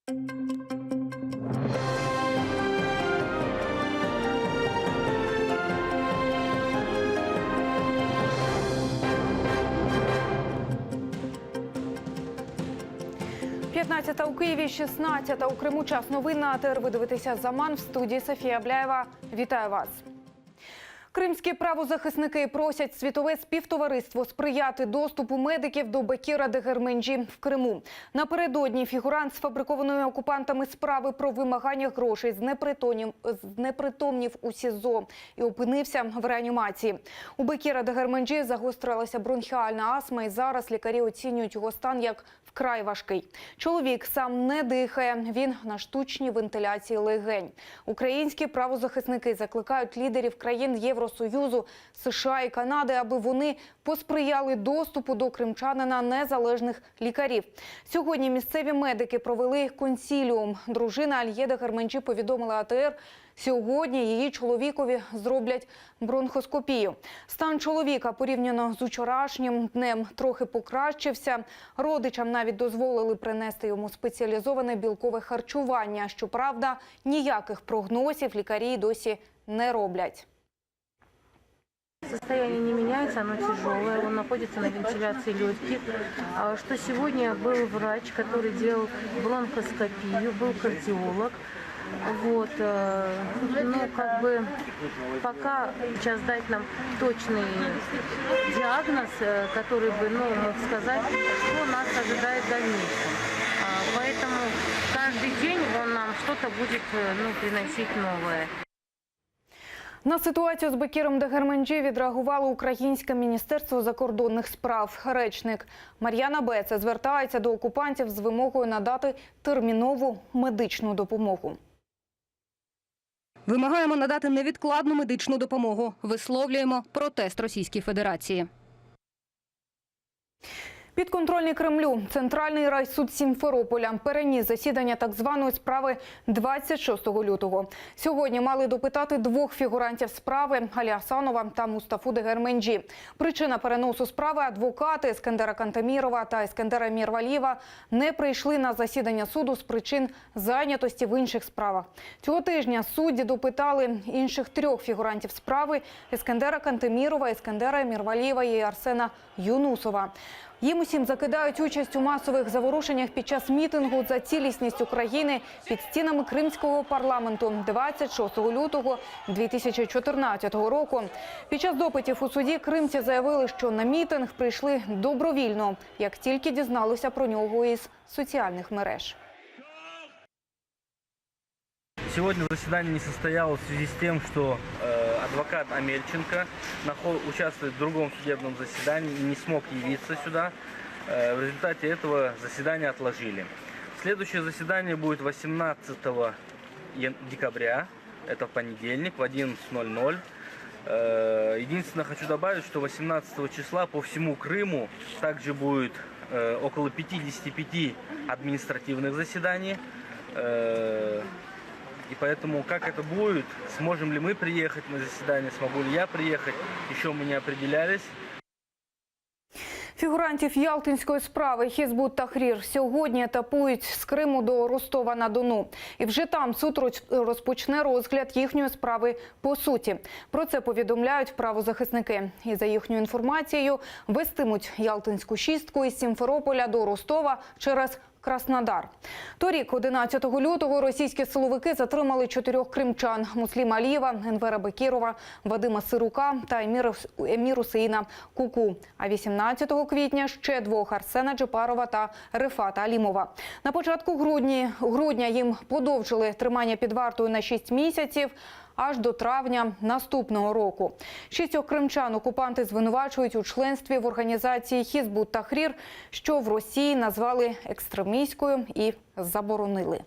«15 у Києві, 16 у Криму». Час новин на АТР. Ви дивитеся «Заман». В студії Софія Абляєва. Вітаю вас. Кримські правозахисники просять світове співтовариство сприяти доступу медиків до Бекіра Дегерменджі в Криму. Напередодні фігурант сфабрикованої окупантами справи про вимагання грошей знепритомнів у СІЗО і опинився в реанімації. У Бекіра Дегерменджі загострилася бронхіальна астма, і зараз лікарі оцінюють його стан як вкрай важкий. Чоловік сам не дихає, він на штучній вентиляції легень. Українські правозахисники закликають лідерів країн Євросоюзу, США і Канади, аби вони посприяли доступу до кримчанина незалежних лікарів. Сьогодні місцеві медики провели консіліум. Дружина Альє Дегерменджі повідомила АТР, сьогодні її чоловікові зроблять бронхоскопію. Стан чоловіка порівняно з учорашнім днем трохи покращився. Родичам навіть дозволили принести йому спеціалізоване білкове харчування. Щоправда, ніяких прогнозів лікарі досі не роблять. Состояние не меняется, оно тяжелое, он находится на вентиляции легких. Что сегодня был врач, который делал бронхоскопию, был кардиолог. Вот, пока сейчас дать нам точный диагноз, который бы, мог сказать, что нас ожидает в дальнейшем. Поэтому каждый день он нам что-то будет, приносить новое. На ситуацію з Бекіром Дегерменджі відреагувало Українське міністерство закордонних справ. Речник Мар'яна Беце звертається до окупантів з вимогою надати термінову медичну допомогу. Вимагаємо надати невідкладну медичну допомогу. Висловлюємо протест Російській Федерації. Підконтрольний Кремлю Центральний райсуд Сімферополя переніс засідання так званої справи 26 лютого. Сьогодні мали допитати двох фігурантів справи – Алі Асанова та Мустафу Дегерменджі. Причина переносу справи – адвокати Ескендера Кантемірова та Ескендера Мірвалієва не прийшли на засідання суду з причин зайнятості в інших справах. Цього тижня судді допитали інших трьох фігурантів справи – Ескендера Кантемірова, Ескендера Мірвалієва і Арсена Юнусова. Їм усім закидають участь у масових заворушеннях під час мітингу за цілісність України під стінами Кримського парламенту 26 лютого 2014 року. Під час допитів у суді кримці заявили, що на мітинг прийшли добровільно, як тільки дізналися про нього із соціальних мереж. Сегодня заседание не состоялось в связи с тем, что адвокат Амельченко участвует в другом судебном заседании и не смог явиться сюда. В результате этого заседание отложили. Следующее заседание будет 18 декабря, это в понедельник, в 11:00. Единственное, хочу добавить, что 18 числа по всему Крыму также будет около 55 административных заседаний. И поэтому, как это будет, сможем ли мы приехать на заседание, смогу ли я приехать, еще мы не определялись. Фігурантів Ялтинської справи Хізбут Тахрір сьогодні етапують з Криму до Ростова-на-Дону. І вже там суд розпочне розгляд їхньої справи по суті. Про це повідомляють правозахисники. І за їхньою інформацією, вестимуть Ялтинську шістку із Сімферополя до Ростова через Краснодар. Торік, 11 лютого, російські силовики затримали 4 кримчан – Мусліма Алієва, Енвера Бекірова, Вадима Сирука та Емір Усеїна Куку. А 18 квітня ще 2 – Арсена Джепарова та Рифата Алімова. На початку грудня їм подовжили тримання під вартою на 6 місяців, аж до травня наступного року. 6 кримчан окупанти звинувачують у членстві в організації Хізбут Тахрір, що в Росії назвали екстремістською і заборонили.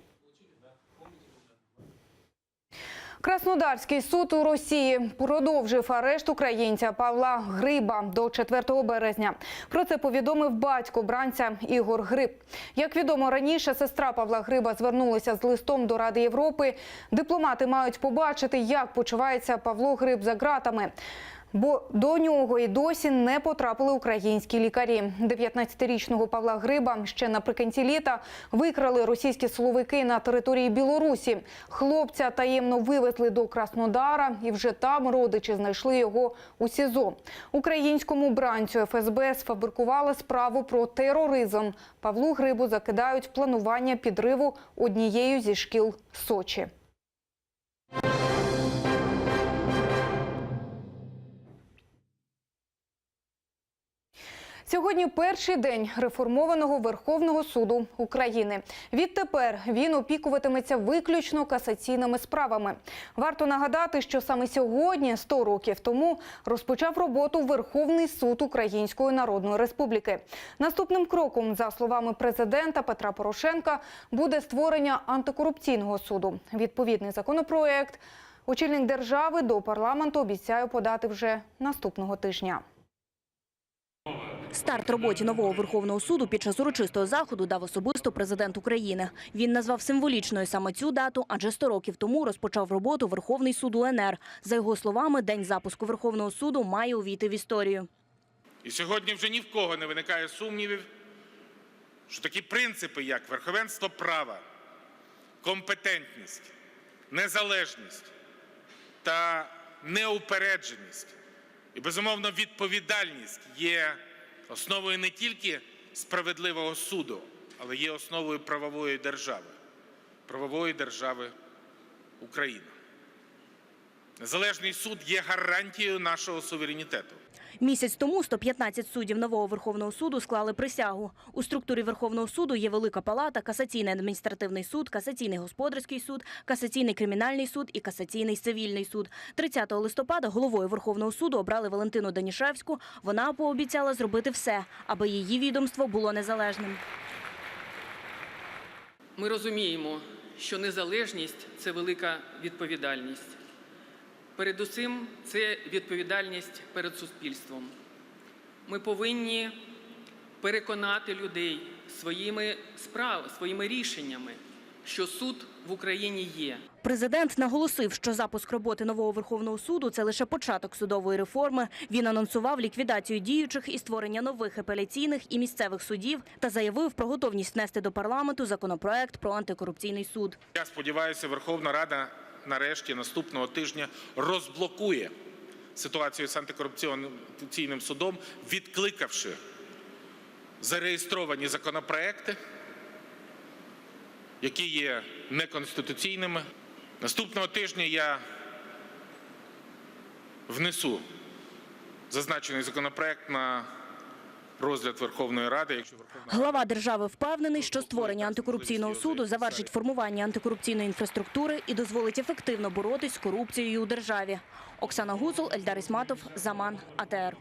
Краснодарський суд у Росії продовжив арешт українця Павла Гриба до 4 березня. Про це повідомив батько бранця Ігор Гриб. Як відомо раніше, сестра Павла Гриба звернулася з листом до Ради Європи. Дипломати мають побачити, як почувається Павло Гриб за ґратами. Бо до нього і досі не потрапили українські лікарі. 19-річного Павла Гриба ще наприкінці літа викрали російські силовики на території Білорусі. Хлопця таємно вивезли до Краснодара і вже там родичі знайшли його у СІЗО. Українському бранцю ФСБ сфабрикували справу про тероризм. Павлу Грибу закидають планування підриву однією зі шкіл Сочі. Сьогодні перший день реформованого Верховного суду України. Відтепер він опікуватиметься виключно касаційними справами. Варто нагадати, що саме сьогодні, 100 років тому, розпочав роботу Верховний суд Української Народної Республіки. Наступним кроком, за словами президента Петра Порошенка, буде створення антикорупційного суду. Відповідний законопроект очільник держави до парламенту обіцяє подати вже наступного тижня. Старт роботі нового Верховного суду під час урочистого заходу дав особисто президент України. Він назвав символічною саме цю дату, адже 100 років тому розпочав роботу Верховний суд УНР. За його словами, день запуску Верховного суду має увійти в історію. І сьогодні вже ні в кого не виникає сумнівів, що такі принципи, як верховенство права, компетентність, незалежність та неупередженість і, безумовно, відповідальність є основою не тільки справедливого суду, але є основою правової держави України. Незалежний суд є гарантією нашого суверенітету. Місяць тому 115 суддів нового Верховного суду склали присягу. У структурі Верховного суду є Велика Палата, Касаційний адміністративний суд, Касаційний господарський суд, Касаційний кримінальний суд і Касаційний цивільний суд. 30 листопада головою Верховного суду обрали Валентину Данішевську. Вона пообіцяла зробити все, аби її відомство було незалежним. Ми розуміємо, що незалежність – це велика відповідальність. Передусім, це відповідальність перед суспільством. Ми повинні переконати людей своїми рішеннями, що суд в Україні є. Президент наголосив, що запуск роботи нового Верховного суду – це лише початок судової реформи. Він анонсував ліквідацію діючих і створення нових апеляційних і місцевих судів та заявив про готовність внести до парламенту законопроект про антикорупційний суд. Я сподіваюся, Верховна Рада нарешті наступного тижня розблокує ситуацію з антикорупційним судом, відкликавши зареєстровані законопроекти, які є неконституційними. Наступного тижня я внесу зазначений законопроект на розгляд Верховної Ради. Глава держави впевнений, що створення антикорупційного суду завершить формування антикорупційної інфраструктури і дозволить ефективно боротись з корупцією у державі. Оксана Гуцул, Ельдар Ісматов, Заман, АТР.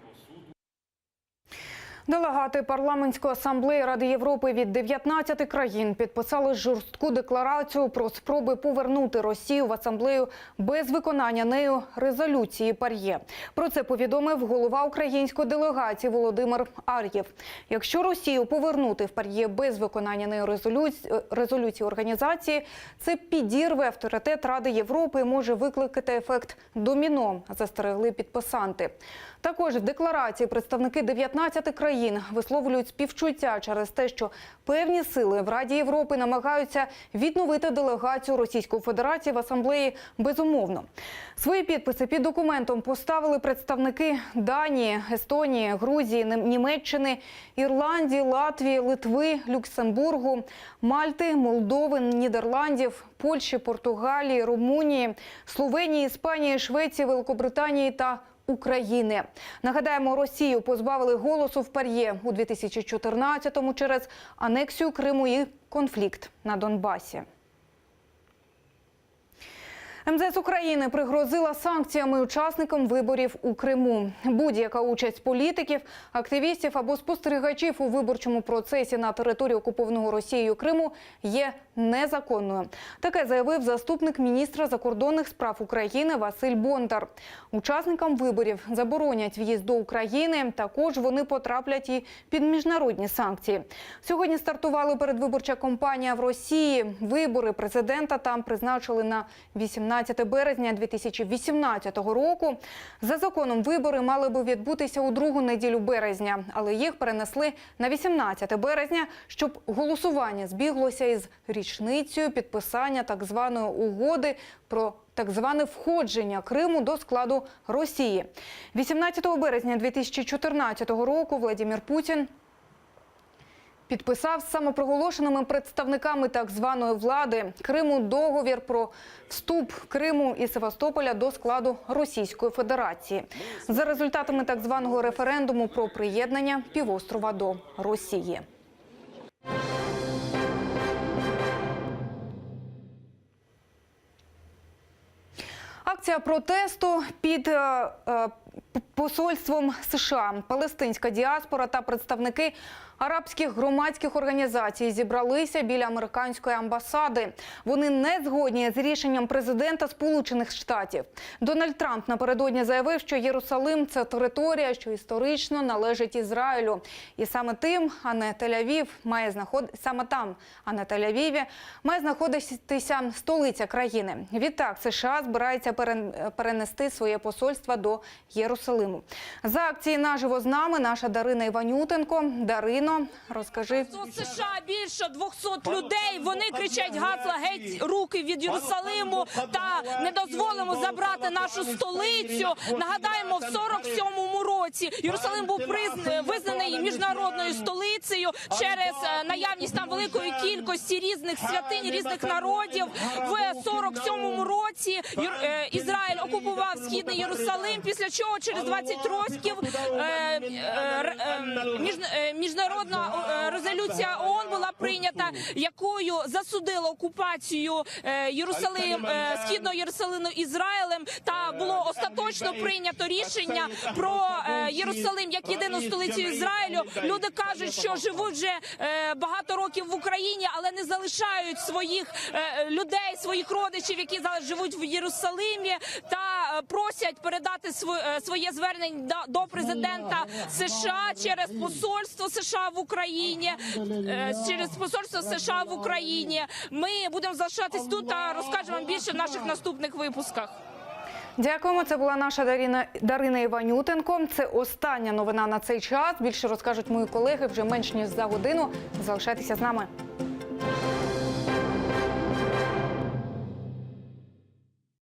Делегати парламентської асамблеї Ради Європи від 19 країн підписали жорстку декларацію про спроби повернути Росію в асамблею без виконання нею резолюції ПАРЄ. Про це повідомив голова української делегації Володимир Ар'єв. Якщо Росію повернути в ПАРЄ без виконання нею резолюції організації, це підірве авторитет Ради Європи і може викликати ефект доміно, застерегли підписанти. Також в декларації представники 19 країн висловлюють співчуття через те, що певні сили в Раді Європи намагаються відновити делегацію Російської Федерації в асамблеї безумовно. Свої підписи під документом поставили представники Данії, Естонії, Грузії, Німеччини, Ірландії, Латвії, Литви, Люксембургу, Мальти, Молдови, Нідерландів, Польщі, Португалії, Румунії, Словенії, Іспанії, Швеції, Великобританії та України. Нагадаємо, Росію позбавили голосу в ПАРЄ у 2014-му через анексію Криму і конфлікт на Донбасі. МЗС України пригрозила санкціями учасникам виборів у Криму. Будь-яка участь політиків, активістів або спостерігачів у виборчому процесі на території окупованого Росією Криму є незаконною. Таке заявив заступник міністра закордонних справ України Василь Бондар. Учасникам виборів заборонять в'їзд до України, також вони потраплять і під міжнародні санкції. Сьогодні стартувала передвиборча кампанія в Росії. Вибори президента там призначили на 18 17 березня 2018 року. За законом вибори мали би відбутися у другу неділю березня, але їх перенесли на 18 березня, щоб голосування збіглося із річницею підписання так званої угоди про так зване входження Криму до складу Росії. 18 березня 2014 року Владимир Путін підписав з самопроголошеними представниками так званої влади Криму договір про вступ Криму і Севастополя до складу Російської Федерації за результатами так званого референдуму про приєднання півострова до Росії. Акція протесту під посольством США. Палестинська діаспора та представники арабських громадських організацій зібралися біля американської амбасади. Вони не згодні з рішенням президента Сполучених Штатів. Дональд Трамп напередодні заявив, що Єрусалим – це територія, що історично належить Ізраїлю. І саме там, а не Тель-Авіві, має знаходитися столиця країни. Відтак, США збирається перенести своє посольство до Єрусалиму. За акції наживо з нами наша Дарина Іванютенко. Дарино, розкажи. США більше 200 людей, вони кричать гасла «Геть руки від Єрусалиму» та «Не дозволимо забрати нашу столицю». Нагадаємо, в 47-му році Єрусалим був визнаний міжнародною столицею через наявність там великої кількості різних святинь, різних народів. В 47-му році Ізраїль окупував Східний Єрусалим, після чого через 20 років міжнародна резолюція ООН була прийнята, якою засудила окупацію Східного Єрусалиму Ізраїлем, та було остаточно прийнято рішення про Єрусалим як єдину столицю Ізраїлю. Люди кажуть, що живуть вже багато років в Україні, але не залишають своїх людей, своїх родичів, які зараз живуть в Єрусалимі, та просять передати своє звернення до президента США через посольство США в Україні. Ми будемо залишатись тут та розкажемо вам більше в наших наступних випусках. Дякуємо. Це була наша Дарина Іванютенко. Це остання новина на цей час. Більше розкажуть мої колеги вже менш ніж за годину. Залишайтеся з нами.